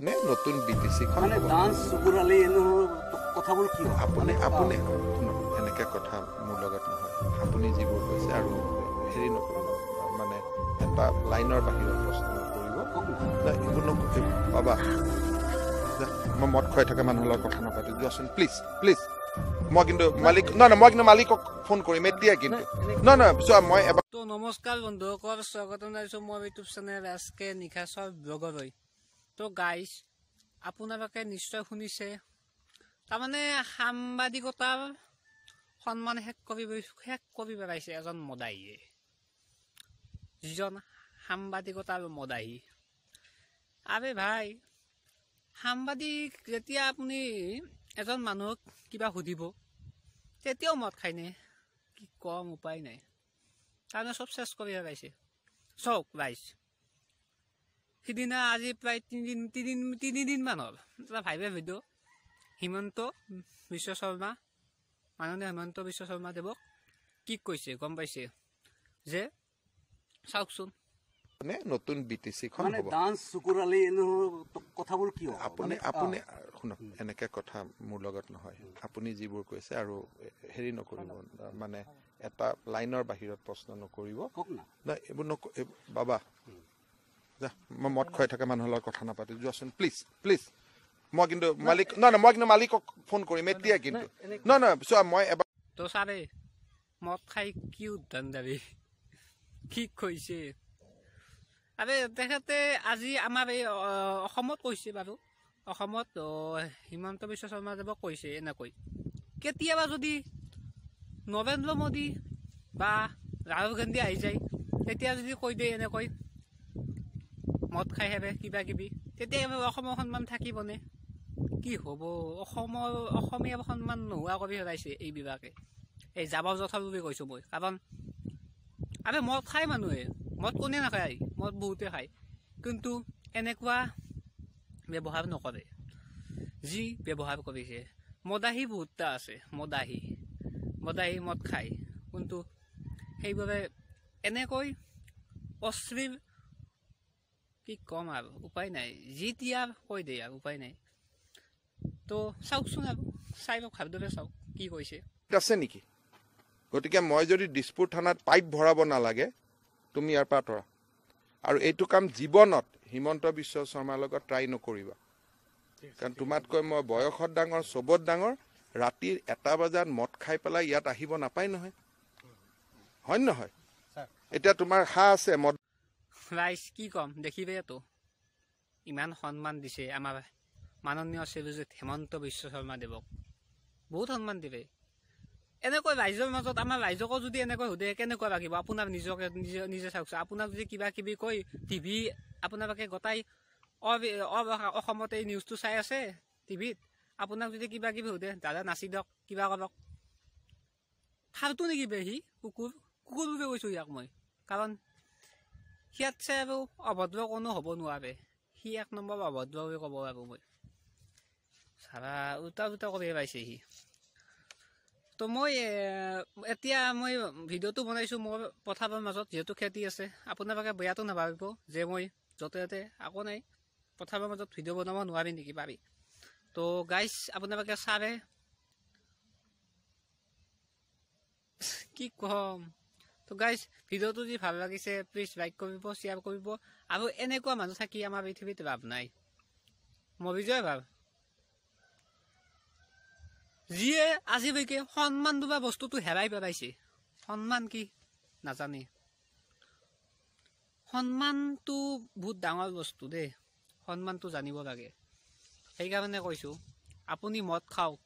নতুন বিটিসি খন মানে ডান্স সুগুৰালে কথাবোৰ কি আপুনি আপুনি এনেকে কথা মোৰ লগত নহয় আপুনি যিবোৰ কৈছে আৰু হেৰি নকৰিব মানে এটা লাইনৰ বাহিৰত প্ৰশ্ন নকৰিব এইবোৰ বাবা মই মদ খুৱাই থকা মানুহৰ লগত কথা নাপাতো যোৱাচোন প্লিজ প্লিজ মই কিন্তু মালিক নহয় মই কিন্তু মালিকক ফোন কৰিম এতিয়া কিন্তু নহয় চোৱা মই এবাৰ তো নমস্কাৰ বন্ধুসকল স্বাগতম জনাইছোঁ মই ইউটিউব চেনেল এছকে নিশাচৰ ব্লগলৈ তো গাইজ আপোনালোকে নিশ্চয় শুনিছে তাৰমানে সাংবাদিকতাৰ সন্মান শেষ কৰি পেলাইছে এজন মদাহীয়ে যিজন সাংবাদিকতাৰ মদাহী আৰে ভাই সাংবাদিক যেতিয়া আপুনি এজন মানুহক কিবা সুধিব তেতিয়াও মদ খায়নে কি কম উপায় নাই তাৰমানে চব চেষ্টা কৰি পেলাইছে চাওক ৰাইজ সিদিনা আজি প্ৰায় তিনিদিনমান হ'ল এটা ভাইৰেল ভিডিঅ' হিমন্ত বিশ্ব শৰ্মা মাননীয় হিমন্ত বিশ্ব শৰ্মা দেৱক কি কৈছে গম পাইছে যে চাওকচোন নতুন বিটিসি খন মানে হ'ব ডান্স সুগুৰালে কথাবোৰ কি আপুনি আপুনি শুনক এনেকে কথা মোৰ লগত নহয় আপুনি যিবোৰ কৈছে আৰু হেৰি নকৰিব মানে এটা লাইনৰ বাহিৰত প্ৰশ্ন নকৰিব না এইবোৰ বাবা মই মদ খুৱাই থকা মানুহৰ লগত কথা নাপাতো যোৱাচোন প্লিজ প্লিজ মই কিন্তু মালিক নহয় মই কিন্তু মালিকক ফোন কৰিম এতিয়া কিন্তু নহয় চোৱা মই এবাৰ তো চাৰে মদ খাই কি উদ্যান যাবি কি কৈছে আৰে তেখেতে আজি আমাৰ এই অসমত কৈছে বাৰু অসমত হিমন্ত বিশ্ব শৰ্মা দেৱক কৈছে এনেকৈ কেতিয়াবা যদি নৰেন্দ্ৰ মোদী বা ৰাহুল গান্ধী আহি যায় তেতিয়া যদি কৈ দিয়ে এনেকৈ মদ খাই হেৰে কিবা কিবি তেতিয়া অসমৰ সন্মান থাকিবনে কি হ'ব অসমীয়া সন্মান নোহোৱা কৰি হেৰাইছে এই বিভাগে এই জাবৰ জোথৰ বুলি কৈছোঁ মই কাৰণ আৰে মদ খায় মানুহে মদ কোনে নাখায় মদ বহুতে খায় কিন্তু এনেকুৱা ব্যৱহাৰ নকৰে যি ব্যৱহাৰ কৰিছে মদাহী বহুতটা আছে মদাহী মদ খায় কিন্তু সেইবাবে এনেকৈ অশ্লীল কি কম আৰু উপায় নাই যি তিয়া কৈ দিয়ে আৰু উপায় নাই তো চাওকচোন আৰু চাই লওক ভালদৰে চাওক কি কৈছে আছে নেকি গতিকে মই যদি দিছপুৰ থানাত পাইপ ভৰাব নালাগে তুমি ইয়াৰ পৰা আঁতৰা আৰু এইটো কাম জীৱনত হিমন্ত বিশ্ব শৰ্মাৰ লগত ট্ৰাই নকৰিবা কাৰণ তোমাতকৈ মই বয়সত ডাঙৰ চবত ডাঙৰ ৰাতিৰ 1 বজাত মদ খাই পেলাই ইয়াত আহিব নাপায় নহয় হয় নহয় এতিয়া তোমাৰ হা আছে মদ ৰাইজ কি ক'ম দেখিবেতো ইমান সন্মান দিছে আমাৰ মাননীয় শ্ৰীযুত হিমন্ত বিশ্ব শৰ্মা দেৱক বহুত সন্মান দিবে এনেকৈ ৰাইজৰ মাজত আমাৰ ৰাইজকো যদি এনেকৈ সোধে কেনেকুৱা লাগিব আপোনাৰ নিজে চাওকচোন আপোনাক যদি কিবা কিবি কৈ টিভি আপোনালোকে গোটাই অসমত এই নিউজটো চাই আছে টিভিত আপোনাক যদি কিবা কিবি সোধে দাদা নাচি দিয়ক কিবা কৰক ফাল্টু নেকি বে সি কুকুৰ বুলি কৈছোঁ ইয়াক মই কাৰণ সিয়াতছে আৰু অভদ্ৰ কোনো হ'ব নোৱাৰে সি 1 নম্বৰ অভদ্ৰ বুলি ক'ব আৰু মই চাৰা উল্টা কৰি পাইছে সি তো মই এতিয়া মই ভিডিঅ'টো বনাইছোঁ মোৰ পথাৰৰ মাজত যিহেতু খেতি আছে আপোনালোকে বেয়াটো নাভাবিব যে মই য'তে ত'তে একো নাই পথাৰৰ মাজত ভিডিঅ' বনাব নোৱাৰি নেকি পাৰি তো গাইজ আপোনালোকে চাৰে কি ক'ম তো গাইজ ভিডিঅ'টো যদি ভাল লাগিছে প্লিজ লাইক কৰিব শ্বেয়াৰ কৰিব আৰু এনেকুৱা মানুহ থাকি আমাৰ পৃথিৱীত লাভ নাই মৰি যোৱাই ভাল যিয়ে আজিলৈকে সন্মান বোলা বস্তুটো হেৰাই পেলাইছে সন্মান কি নাজানে সন্মানটো বহুত ডাঙৰ বস্তু দেই সন্মানটো জানিব লাগে সেইকাৰণে কৈছোঁ আপুনি মদ খাওক